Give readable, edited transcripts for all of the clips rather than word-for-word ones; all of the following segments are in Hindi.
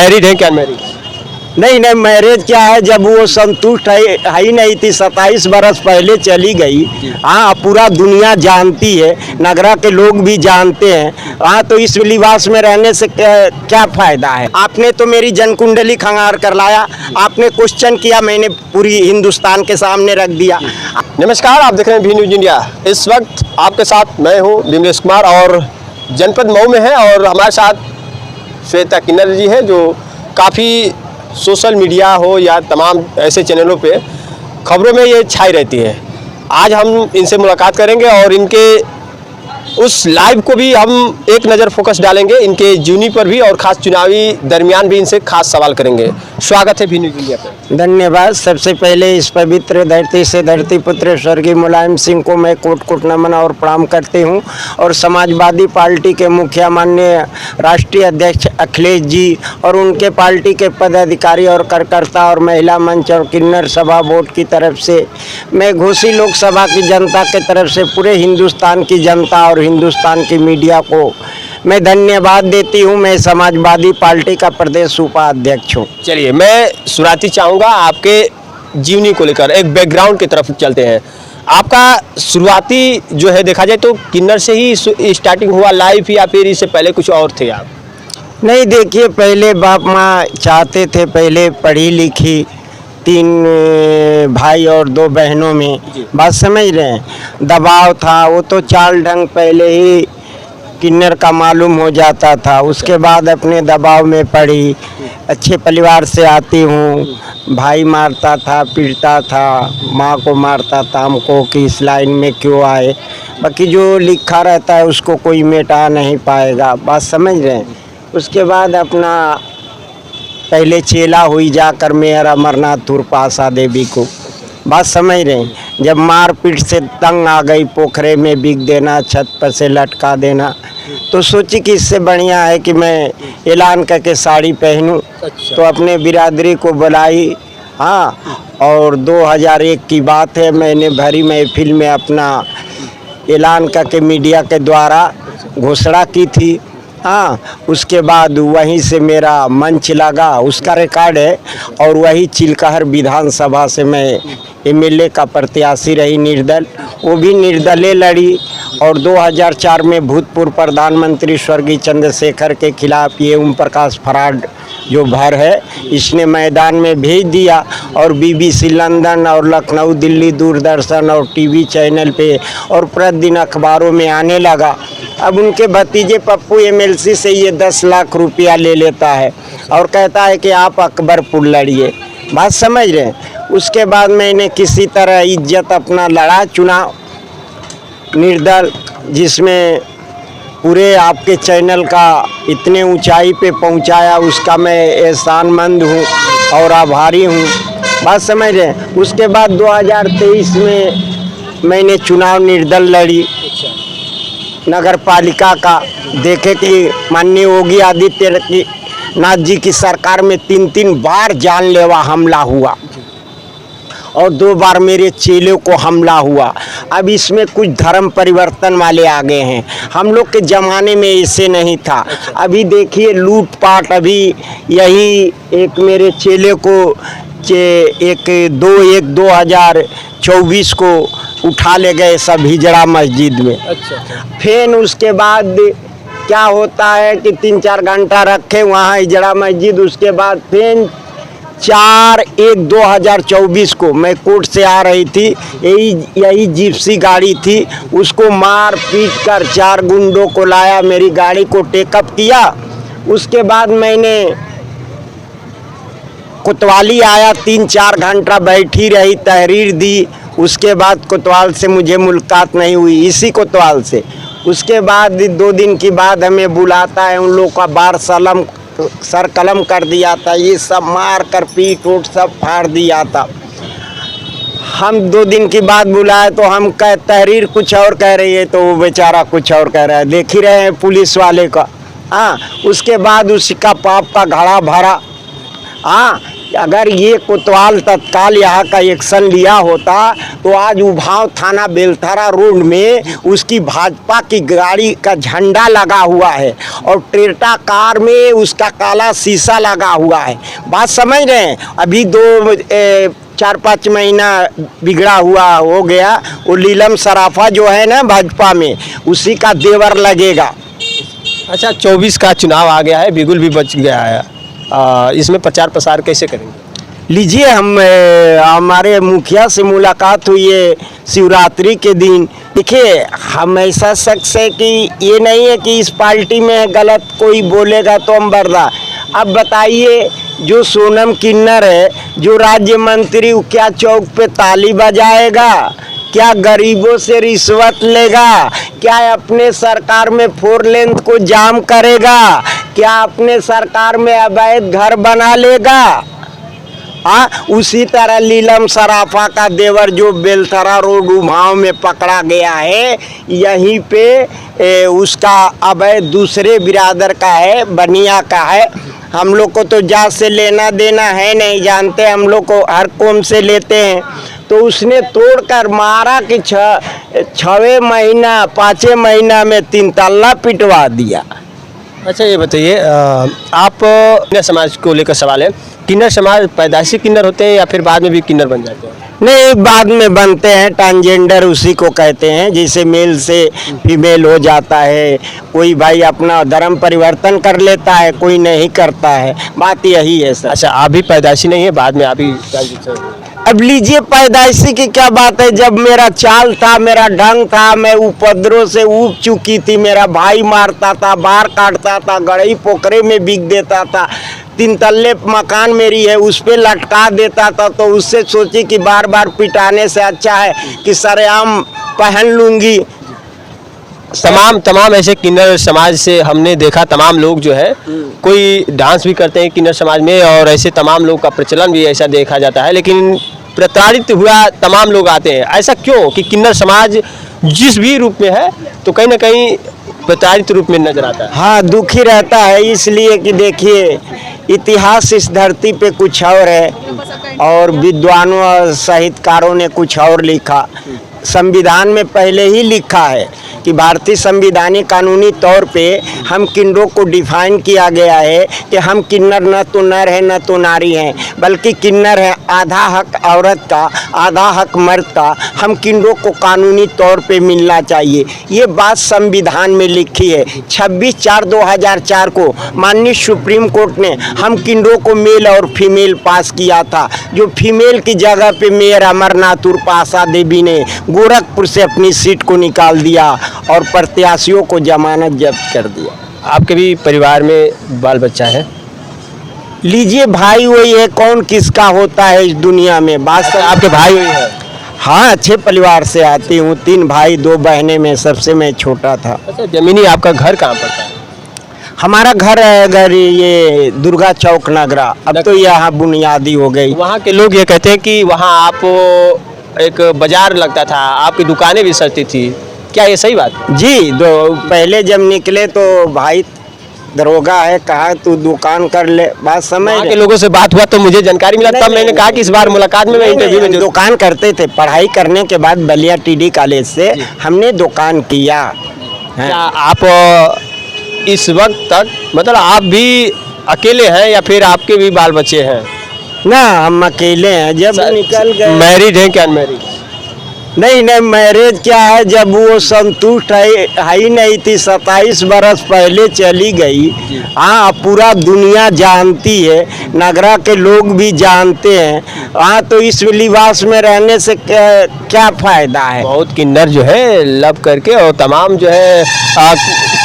मैरिड हैं क्या? मैरिड नहीं नहीं, मैरिज क्या है, जब वो संतुष्ट है ही नहीं थी, 27 बरस पहले चली गई। हाँ, पूरा दुनिया जानती है, नगरा के लोग भी जानते हैं। हाँ, तो इस लिबास में रहने से क्या फायदा है। आपने तो मेरी जनकुंडली खंगार कर लाया, आपने क्वेश्चन किया, मैंने पूरी हिंदुस्तान के सामने रख दिया। नमस्कार, आप देख रहे हैं भी न्यूज इंडिया। इस वक्त आपके साथ मैं हूं विमलेश कुमार और जनपद मऊ में है, और हमारे साथ श्वेता किन्नर जी है जो काफ़ी सोशल मीडिया हो या तमाम ऐसे चैनलों पे खबरों में ये छाई रहती है। आज हम इनसे मुलाकात करेंगे और इनके उस लाइव को भी हम एक नज़र फोकस डालेंगे, इनके जीवनी पर भी, और ख़ास चुनावी दरमियान भी इनसे खास सवाल करेंगे। स्वागत है भी न्यूज इंडिया पे। धन्यवाद। सबसे पहले इस पवित्र धरती से धरती पुत्र स्वर्गीय मुलायम सिंह को मैं कोट कोट नमन और प्रणाम करती हूं, और समाजवादी पार्टी के मुखिया माननीय राष्ट्रीय अध्यक्ष अखिलेश जी और उनके पार्टी के पदाधिकारी और कार्यकर्ता और महिला मंच और किन्नर सभा बोर्ड की तरफ से मैं घोसी लोकसभा की जनता के तरफ से पूरे हिंदुस्तान की जनता और हिंदुस्तान की मीडिया को मैं धन्यवाद देती हूं। मैं समाजवादी पार्टी का प्रदेश उपाध्यक्ष हूं। चलिए, मैं शुरुआती चाहूँगा आपके जीवनी को लेकर एक बैकग्राउंड की तरफ चलते हैं। आपका शुरुआती जो है देखा जाए तो किन्नर से ही स्टार्टिंग हुआ लाइफ, या फिर इससे पहले कुछ और थे आप? नहीं, देखिए, पहले बाप माँ चाहते थे, पहले पढ़ी लिखी 3 भाई और 2 बहनों में, बात समझ रहे हैं, दबाव था। वो तो चाल ढंग पहले ही किन्नर का मालूम हो जाता था। उसके बाद अपने दबाव में पड़ी, अच्छे परिवार से आती हूँ। भाई मारता था, पीटता था, माँ को मारता था हमको कि इस लाइन में क्यों आए। बाकी जो लिखा रहता है उसको कोई मिटा नहीं पाएगा, बात समझ रहे हैं। उसके बाद अपना पहले चेला हुई जाकर मेयर अमरनाथपुर पासा देवी को, बात समझ रहे हैं। जब मारपीट से तंग आ गई, पोखरे में बिक देना, छत पर से लटका देना, तो सोची कि इससे बढ़िया है कि मैं ऐलान करके साड़ी पहनूं। तो अपने बिरादरी को बुलाई। हाँ, और 2001 की बात है, मैंने भरी महफिल में अपना ऐलान करके मीडिया के द्वारा घोषणा की थी। हाँ, उसके बाद वहीं से मेरा मंच लगा, उसका रिकॉर्ड है। और वही चिलकहर विधानसभा से मैं एमएलए का प्रत्याशी रही, निर्दल, वो भी निर्दलीय लड़ी। और 2004 में भूतपूर्व प्रधानमंत्री स्वर्गीय चंद्रशेखर के खिलाफ ये ओम प्रकाश फराड जो भर है, इसने मैदान में भेज दिया। और BBC लंदन और लखनऊ, दिल्ली, दूरदर्शन और टीवी चैनल पे और प्रतिदिन अखबारों में आने लगा। अब उनके भतीजे पप्पू MLC से ये 10 लाख रुपया ले लेता है और कहता है कि आप अकबरपुर लड़िए, बात समझ रहे हैं। उसके बाद मैंने किसी तरह इज्जत अपना लड़ा, चुनाव निर्दल, जिसमें पूरे आपके चैनल का इतने ऊंचाई पे पहुंचाया, उसका मैं एहसानमंद हूं और आभारी हूं, बात समझ रहे हैं। उसके बाद 2023 में मैंने चुनाव निर्दल लड़ी नगर पालिका का। देखे कि माननीय योगी आदित्यनाथ जी की सरकार में 3 बार जानलेवा हमला हुआ और 2 बार मेरे चेलों को हमला हुआ। अब इसमें कुछ धर्म परिवर्तन वाले आ गए हैं, हम लोग के ज़माने में ऐसे नहीं था। अभी देखिए लूटपाट, अभी यही एक मेरे चेले को 2024 को उठा ले गए सब हिजड़ा मस्जिद में। अच्छा। फिर उसके बाद क्या होता है कि 3-4 घंटा रखे वहाँ हिजड़ा मस्जिद। उसके बाद फिर 4/1/2024 को मैं कोर्ट से आ रही थी, यही जिप्सी गाड़ी थी, उसको मार पीट कर 4 गुंडों को लाया, मेरी गाड़ी को टेकअप किया। उसके बाद मैंने कोतवाली आया, 3-4 घंटा बैठी रही, तहरीर दी। उसके बाद कोतवाल से मुझे मुलाकात नहीं हुई, इसी कोतवाल से। उसके बाद 2 दिन के बाद हमें बुलाता है, उन लोग का बार सर कलम कर दिया था, ये सब मार कर पीट उठ सब फाड़ दिया था। हम 2 दिन के बाद बुलाए तो हम कह तहरीर कुछ और कह रही है, तो वो बेचारा कुछ और कह रहा है, देख ही रहे हैं पुलिस वाले का। हाँ, उसके बाद उसका पाप का घड़ा भरा। हाँ, अगर ये कोतवाल तत्काल यहाँ का एक्शन लिया होता तो आज उभाव थाना बेलथरा रोड में उसकी भाजपा की गाड़ी का झंडा लगा हुआ है और ट्रेटा कार में उसका काला शीशा लगा हुआ है। बात समझ रहे हैं? अभी 4-5 महीना बिगड़ा हुआ हो गया, वो नीलम सराफा जो है ना भाजपा में, उसी का देवर लगेगा। अच्छा, 24 का चुनाव आ गया है, बिगुल भी बच गया है, इसमें प्रचार प्रसार कैसे करेंगे? लीजिए, हमारे मुखिया से मुलाकात हुई है शिवरात्रि के दिन। देखिए, हम ऐसा शख्स है कि ये नहीं है कि इस पार्टी में गलत कोई बोलेगा तो हम बर्दाश्त। अब बताइए, जो सोनम किन्नर है, जो राज्य मंत्री, वो क्या चौक पे ताली बजाएगा? क्या गरीबों से रिश्वत लेगा? क्या अपने सरकार में 4 लेन को जाम करेगा? क्या अपने सरकार में अवैध घर बना लेगा? उसी तरह नीलम सराफा का देवर जो बेलथरा रोड उभाव में पकड़ा गया है, यहीं पे उसका अवैध दूसरे बिरादर का है, बनिया का है। हम लोग को तो जात से लेना देना है नहीं, जानते हम लोग को हर कौम से लेते हैं। तो उसने तोड़कर मारा कि 6वें महीना 5वें महीना में 3 तल्ला पिटवा दिया। अच्छा, ये बताइए, आप किन्नर समाज को लेकर सवाल है, किन्नर समाज पैदाइशी किन्नर होते हैं या फिर बाद में भी किन्नर बन जाते हैं? नहीं, बाद में बनते हैं। ट्रांसजेंडर उसी को कहते हैं, जैसे मेल से फीमेल हो जाता है। कोई भाई अपना धर्म परिवर्तन कर लेता है, कोई नहीं करता है। बात यही है सर। अच्छा, आप भी पैदाइशी नहीं है, बाद में आप ही ट्रांजिशन? अब लीजिए, पैदाइशी की क्या बात है? जब मेरा चाल था, मेरा ढंग था, मैं उपद्रव से उब चुकी थी। मेरा भाई मारता था, बार काटता था, गड़ई पोखरे में बिक देता था। 3 तल्ले मकान मेरी है, उस पे लटका देता था। तो उससे सोची कि बार बार पिटाने से अच्छा है कि सरेआम पहन लूँगी। तमाम ऐसे किन्नर समाज से हमने देखा, तमाम लोग जो है कोई डांस भी करते हैं किन्नर समाज में, और ऐसे तमाम लोग का प्रचलन भी ऐसा देखा जाता है, लेकिन प्रताड़ित हुआ तमाम लोग आते हैं। ऐसा क्यों कि किन्नर समाज जिस भी रूप में है तो कहीं ना कहीं प्रताड़ित रूप में नजर आता है? हाँ, दुखी रहता है, इसलिए कि देखिए, इतिहास इस धरती पे कुछ और है और विद्वानों और साहित्यकारों ने कुछ और लिखा। संविधान में पहले ही लिखा है कि भारतीय संविधानिक कानूनी तौर पे हम किन्नरों को डिफाइन किया गया है कि हम किन्नर न तो नर है न तो नारी हैं, बल्कि किन्नर है आधा हक औरत का, आधा हक मर्द का। हम किन्नरों को कानूनी तौर पे मिलना चाहिए, ये बात संविधान में लिखी है। 26/4/2004 को माननीय सुप्रीम कोर्ट ने हम किन्नरों को मेल और फीमेल पास किया था। जो फीमेल की जगह पे मेयर अमरनाथ उर्फ आशा देवी ने गोरखपुर से अपनी सीट को निकाल दिया और प्रत्याशियों को जमानत जब्त कर दिया। आपके भी परिवार में बाल बच्चा है? लीजिए, भाई वही है, कौन किसका होता है इस दुनिया में। बात आपके भाई वही है? हाँ, अच्छे परिवार से आती हूँ। 3 भाई 2 बहनें में सबसे मैं छोटा था। अच्छा, जमीनी आपका घर कहाँ पड़ता है? हमारा घर है अगर ये दुर्गा चौक नगरा, अब तो यहाँ बुनियादी हो गई। वहाँ के लोग ये कहते हैं कि वहाँ आप एक बाजार लगता था, आपकी दुकानें भी सजती थी, क्या ये सही बात? जी, पहले जब निकले तो भाई दरोगा है, कहा तू दुकान कर ले। बात समझ के लोगों से बात हुआ तो मुझे जानकारी मिला, तब मैंने कहा कि इस बार मुलाकात में मैं इंटरव्यू में दुकान करते थे। पढ़ाई करने के बाद बलिया टीडी कॉलेज से हमने दुकान किया। क्या आप इस वक्त तक, मतलब आप भी अकेले हैं या फिर आपके भी बाल बच्चे हैं? ना, हम अकेले हैं। जब निकल गए। मैरिड हैं क्या अनमैरिड? नहीं, मैरिज क्या है, जब वो संतुष्ट है ही नहीं थी, 27 बरस पहले चली गई। हाँ, पूरा दुनिया जानती है, नगरा के लोग भी जानते हैं। हाँ, तो इस लिबास में रहने से क्या फायदा है? बहुत किन्नर जो है लव करके और तमाम जो है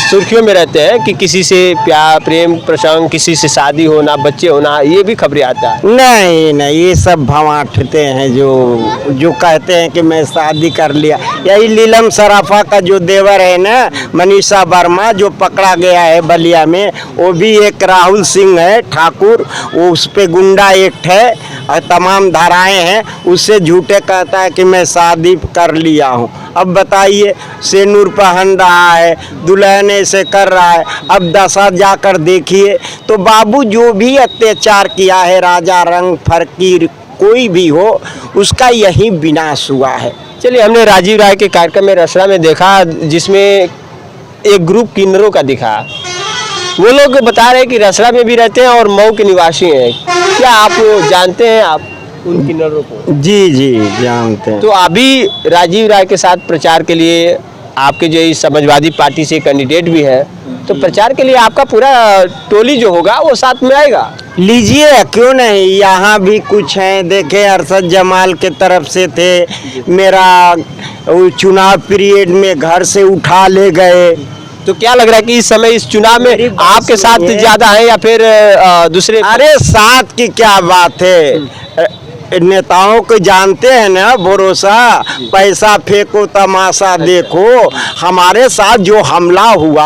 सुर्खियों में रहते हैं कि किसी से प्यार प्रेम प्रसंग, किसी से शादी होना, बच्चे होना, ये भी खबरें आता है। नहीं, ये सब भवाठते हैं जो कहते हैं कि मैं शादी कर लिया। यही नीलम सराफा का जो देवर है ना, मनीषा वर्मा, जो पकड़ा गया है बलिया में, वो भी एक राहुल सिंह है ठाकुर, वो उस पे गुंडा एक्ट है और तमाम धाराएं हैं। उससे झूठे कहता है कि मैं शादी कर लिया हूँ। अब बताइए, सेनूर पहन रहा है, दुल्हन ऐसे कर रहा है। अब दशा जाकर देखिए तो बाबू जो भी अत्याचार किया है, राजा रंग फकीर कोई भी हो, उसका यही विनाश हुआ है। चलिए, हमने राजीव राय के कार्यक्रम में रसड़ा में देखा, जिसमें एक ग्रुप किन्नरों का दिखा। वो लोग बता रहे हैं कि रसड़ा में भी रहते हैं और मऊ के निवासी हैं। क्या आप जानते हैं आप उन किन्नरों को? जी जी जानते हैं। तो अभी राजीव राय के साथ प्रचार के लिए आपके जो इस समाजवादी पार्टी से कैंडिडेट भी है, तो प्रचार के लिए आपका पूरा टोली जो होगा वो साथ में आएगा? लीजिए, क्यों नहीं, यहाँ भी कुछ हैं। देखे, अरशद जमाल के तरफ से थे, मेरा वो चुनाव पीरियड में घर से उठा ले गए। तो क्या लग रहा है कि इस समय इस चुनाव में आपके साथ सुनिए। ज्यादा है या फिर दूसरे? अरे साथ की क्या बात है, नेताओं को जानते हैं ना, भरोसा पैसा फेंको तमाशा देखो। हमारे साथ जो हमला हुआ,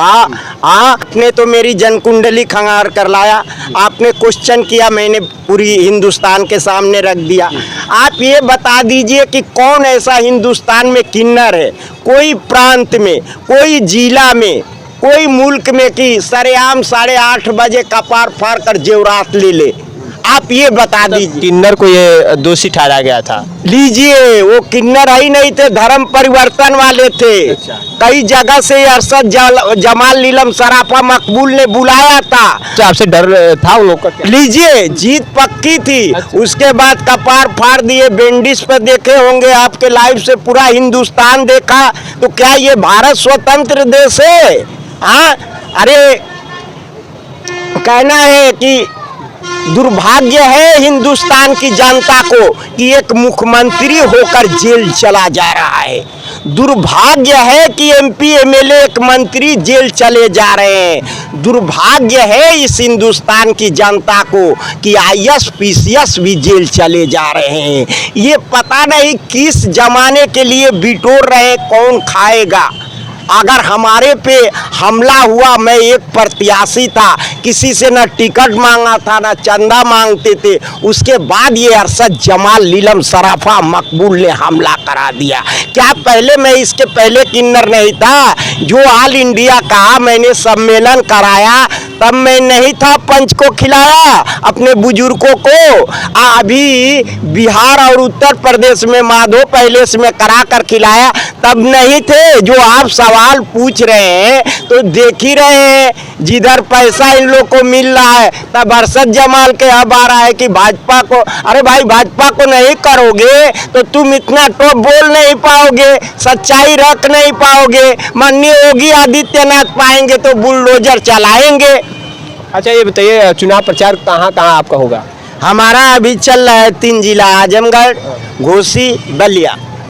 आपने तो मेरी जनकुंडली खंगार कर लाया, आपने क्वेश्चन किया, मैंने पूरी हिंदुस्तान के सामने रख दिया। आप ये बता दीजिए कि कौन ऐसा हिंदुस्तान में किन्नर है, कोई प्रांत में, कोई जिला में, कोई मुल्क में कि सरेआम 8:30 बजे कपार फाड़ कर जेवरात ले ले? आप ये बता दीजिए। किन्नर को ये दोषी ठहराया गया था। लीजिए, वो किन्नर ही नहीं थे, धर्म परिवर्तन वाले थे। अच्छा। कई जगह से अरशद जमाल नीलम सराफा मकबूल ने बुलाया था। तो आपसे डर था उन लोग का क्या? लीजिए, जीत पक्की थी। अच्छा। उसके बाद कपार फाड़ दिए। बेंडिस पे देखे होंगे आपके लाइव से, पूरा हिंदुस्तान देखा। तो क्या ये भारत स्वतंत्र देश है? हाँ, अरे कहना है कि दुर्भाग्य है हिंदुस्तान की जनता को कि एक मुख्यमंत्री होकर जेल चला जा रहा है। दुर्भाग्य है कि एमपी एमएलए एक मंत्री जेल चले जा रहे हैं। दुर्भाग्य है इस हिंदुस्तान की जनता को कि आईएएस पीसीएस भी जेल चले जा रहे हैं। ये पता नहीं किस जमाने के लिए बिटोर रहे हैं, कौन खाएगा। अगर हमारे पे हमला हुआ, मैं एक प्रत्याशी था, किसी से न टिकट मांगा था न चंदा मांगते थे, उसके बाद ये अरशद जमाल नीलम सराफा मकबूल ने हमला करा दिया। क्या पहले मैं इसके पहले किन्नर नहीं था? जो ऑल इंडिया का मैंने सम्मेलन कराया, तब मैं नहीं था पंच को खिलाया अपने बुजुर्गों को? अभी बिहार और उत्तर प्रदेश में माधो पैलेस में करा कर खिलाया, तब नहीं थे? जो आप सवाल पूछ रहे हैं तो देख ही रहे हैं, जिधर पैसा इन लोग को मिल रहा है, तब अरशद जमाल के अब आ रहा है कि भाजपा को। अरे भाई, भाजपा को नहीं करोगे तो तुम इतना टॉप बोल नहीं पाओगे, सच्चाई रख नहीं पाओगे। माननीय योगी आदित्यनाथ पाएंगे तो बुलडोजर चलाएंगे। अच्छा, ये बताइए, चुनाव प्रचार कहाँ कहाँ आपका होगा? हमारा अभी चल रहा है 3 जिला, आजमगढ़, घोसी, बलिया।